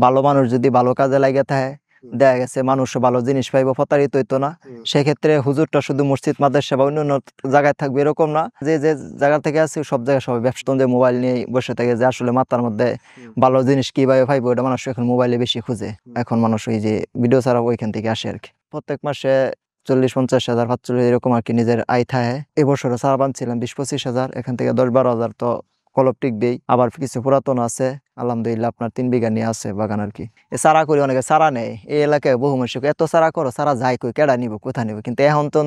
ভালো মানুষ যদি ভালো কাজে লাগে থাকে, দেখা গেছে মানুষ ভালো জিনিস পাইব, প্রতারিত হইতো না। সেক্ষেত্রে হুজুরটা শুধু মসজিদ মাদ্রাসা বা অন্য জায়গায় থাকবে এরকম না, যে যে জায়গা থেকে আছে সব জায়গায় সবাই ব্যস্ত, যে মোবাইল নিয়ে বসে থাকে, যে আসলে মাথার মধ্যে ভালো জিনিস কিভাবে পাইবো এটা মানুষ এখন মোবাইলে বেশি খুঁজে। এখন মানুষ ওই যে ভিডিও ছাড়া ওইখান থেকে আসে আর কি। প্রত্যেক মাসে 40-50 হাজার 45 এরকম আর কি নিজের আয় থাকে। এবছরও সারা বানছিলাম 20-25 হাজার, এখান থেকে 10-12 হাজার তো কলপ টিকবেই। আবার কিছু পুরাতন আছে আলহামদুলিল্লাহ, আপনার 3 বিঘা নিয়ে আছে বাগান আর কি। এ চারা করি, অনেকে চারা নেয় এই এলাকায়, বহু মানুষ এত চারা করো, চারা যাই কই কেডা নিব, কোথা নিব। কিন্তু এখন তো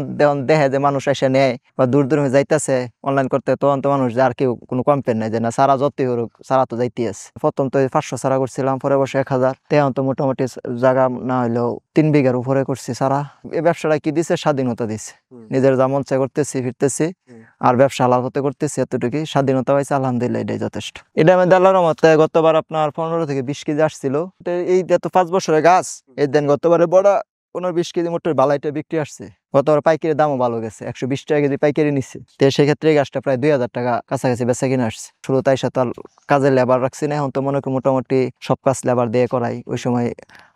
দেখে যে মানুষ এসে নেয় বা দূর দূর যাইতেছে অনলাইন করতে, তখন তো মানুষ আর কেউ কোনো কমপ্লেন নেই যে না চারা যতই হোক চারা তো যাইতে আছে। প্রথম তো 500 চারা করছিলাম, পরে বসে 1000, তেমন তো মোটামুটি জায়গা না হইলেও 3 বিঘার উপরে করছি চারা। এই ব্যবসাটা কি দিছে, স্বাধীনতা দিছে, নিজের যা মন চাই করতেছি, ফিরতেছি, আর ব্যবসা হালাল হতে করতেছি, এতটুকুই স্বাধীনতা পাইছে আলহামদুলিল্লাহ, এটাই যথেষ্ট। এটা আমি আল্লাহর রহমতে গতবার আপনার 15 থেকে 20 কেজি আসছিল, এইটা তো 5 বছরের গাছ। এই দেন গতবারে বড় 15-20 কেজি মোটর বালাইটা বিক্রি আসছে। গতবার পাইকারি দামও ভালো গেছে, 120 টাকা কেজি পাইকারি নিচ্ছে। তো সেক্ষেত্রে এই গাছটা প্রায় 2000 টাকা কাছাকাছি বেচা কিনে আসছে। শুরু তাই সাথে কাজের লেবার রাখছি না, এখন তো মনে করি মোটামুটি সব কাজ লেবার দিয়ে করাই। ওই সময়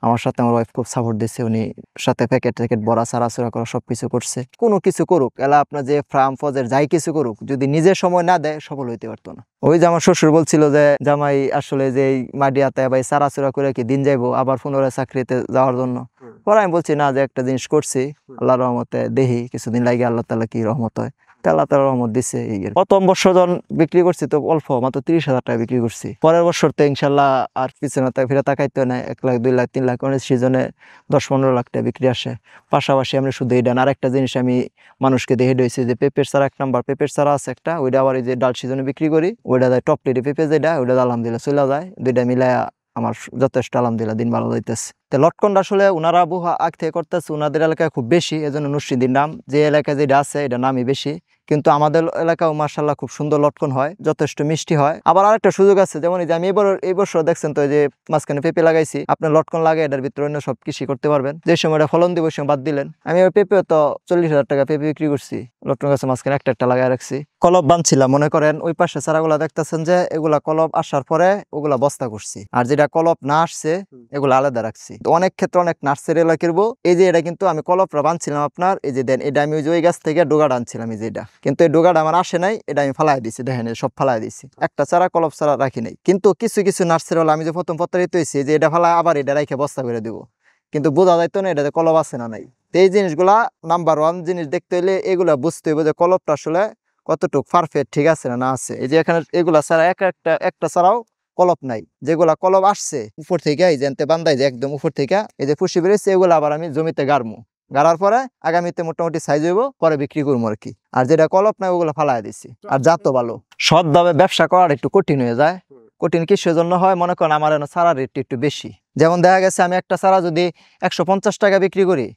আমার সাথে আমার ওয়াইফ খুব সাপোর্ট দিচ্ছে, উনি সাথে প্যাকেট ভরা সারাচুরা করা সবকিছু করছে। কোনো কিছু করুক এলা আপনার যে ফার্ম ফজের যাই কিছু করুক, যদি নিজের সময় না দেয় সফল হইতে পারতো না। ওই যে আমার শ্বশুর বলছিল যে জামাই আসলে যে মাডিয়াতে ভাই সারাচুরা করে কি দিন যাইবো, আবার পুনরায় চাকরিতে যাওয়ার জন্য। পরে আমি বলছি না, যে একটা জিনিস করছি আল্লাহর রহমতে, দেখি কিছুদিন লাগে আল্লাহ তাআলা কি রহমত হয়। আল্লাহ তাআলা রহমত দিচ্ছে। এই প্রথম বছর যখন বিক্রি করছি তো অল্প, মাত্র 30,000 টাকা বিক্রি করছি। পরের বছর তো ইনশাল্লাহ আর পিছনে ফিরে তাকাইতে না, 1 লাখ 2 লাখ 3 লাখ অনেক সিজনে 10-15 লাখ টাকা বিক্রি আসে। পাশাপাশি আমরা শুধু এটা না, আরেকটা জিনিস আমি মানুষকে দেখে দিয়েছি যে পেঁপের চারা 1 নাম্বার পেঁপের চারা আছে একটা, ওইটা আবার এই যে ডাল সিজনে বিক্রি করি, ওইটা যায় টপ রেটে পেঁপে, যেটা ওইটা আলহামদুলিল্লাহ চলে যায়। দুইটা মিলায়া আমার যথেষ্ট আলহামদুলিল্লাহ দিন ভালো যাইতেছে। তো লটকনটা আসলে উনারা বহু আগ থেকে করতেছে, উনাদের এলাকায় খুব বেশি, এজন্য নুরসিদ্দির নাম, যে এলাকায় যেটা আছে এটা নামই বেশি। কিন্তু আমাদের এলাকাও মাশাআল্লাহ খুব সুন্দর লটকন হয়, যথেষ্ট মিষ্টি হয়। আবার আরেকটা সুযোগ আছে, যেমন এই যে আমি এই বছর দেখছেন তো যে মাঝখানে পেঁপে লাগাইছি, আপনার লটকন লাগে এটার ভিতরে অন্য সব কৃষি করতে পারবেন। যে সময় এটা ফলন দিব ওই সময় বাদ দিলেন। আমি পেঁপে তো 40,000 টাকা পেঁপে বিক্রি করছি, লটকন গাছে মাঝখানে একটা একটা লাগাই রাখছি। কলব বানছিলাম, মনে করেন ওই পাশে চারাগুলা দেখতেছেন যে এগুলা কলব আসার পরে ওগুলা বস্তা করছি, আর যেটা কলব না আসছে এগুলো আলাদা রাখছি। তো অনেক ক্ষেত্রে অনেক নার্সারি এলাকা কিনবো, এই যে এটা কিন্তু আমি কলপটা বানছিলাম আপনার, এই যে দেন এটা আমি ওই গাছ থেকে ডোগাটা আনছিলাম, এই যে এটা, কিন্তু এই ডোগাটা আমার আসে নাই, এটা আমি ফালাই দিছি, দেখেন সব ফালাই দিছি, একটা চারা কলপ চারা রাখি নাই। কিন্তু কিছু কিছু নার্সারি হলো আমি যে প্রথম প্রতারিত হয়েছি, যে এটা ফালাই আবার এটা রেখে বস্তা করে দিব, কিন্তু বোঝা যাইতো না এটাতে কলপ আছে না নাই। তো এই জিনিসগুলা নাম্বার 1 জিনিস দেখতে হলে এগুলা বুঝতে হবে যে কলপটা আসলে কতটুকু পারফেক্ট, ঠিক আছে না আছে। এই যে এখানে এগুলা ছাড়া একটা ছাড়াও কলপ নাই, যেগুলা কলপ আসছে উপর থেকে, এই যে বান্ধাই যে একদম উপর থেকে এই যে ফুসি বেরোচ্ছে, এগুলো আবার আমি জমিতে গাড়মু, গাড়ার পরে আগামীতে মোটামুটি সাইজ হইব, পরে বিক্রি করবো আর কি। আর যেটা কলপ নাই ওগুলো ফালাই দিচ্ছি। আর যা তো ভালো, সৎভাবে ব্যবসা করার একটু কঠিন হয়ে যায়। কঠিন কিসের জন্য হয়, মনে করেন আমার চারা রেট একটু বেশি। যেমন দেখা গেছে আমি একটা চারা যদি 150 টাকা বিক্রি করি,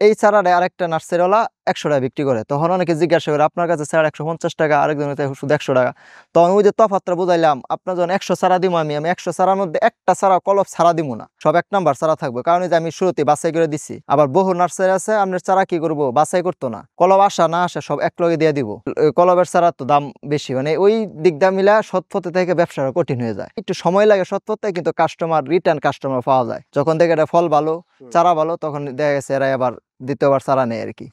এই চারাটা আরেকটা নার্সারিওয়ালা 100 টাকা বিক্রি করে, তখন অনেকে জিজ্ঞাসা করে আপনার কাছে চারা 150 টাকা, আরেকজনের শুধু 100 টাকা। তখন ওই যে তফাৎটা বুঝাইলাম, আপনার যখন 100 চারা দিব, আমি 100 চারার মধ্যে একটা চারা কলপ ছাড়া দিব না, সব 1 নাম্বার চারা থাকবে। কারণ এই যে আমি শুরুতে বাছাই করে দিছি। আবার বহু নার্সারি আছে আপনার চারা কি করবো, বাছাই করতো না, কলপ আসা না আসা সব এক লগে দিয়ে দিব। কলবের চারা তো দাম বেশি, মানে ওই দিক দাম মিলা সৎপথে থেকে ব্যবসাটা কঠিন হয়ে যায়, একটু সময় লাগে সৎপথে, কিন্তু কাস্টমার রিটার্ন কাস্টমার পাওয়া যায়। যখন দেখে এটা ফল ভালো, চারা ভালো, তখন দেখা গেছে এরা আবার দ্বিতীয়বার চারা নেয় আর কি।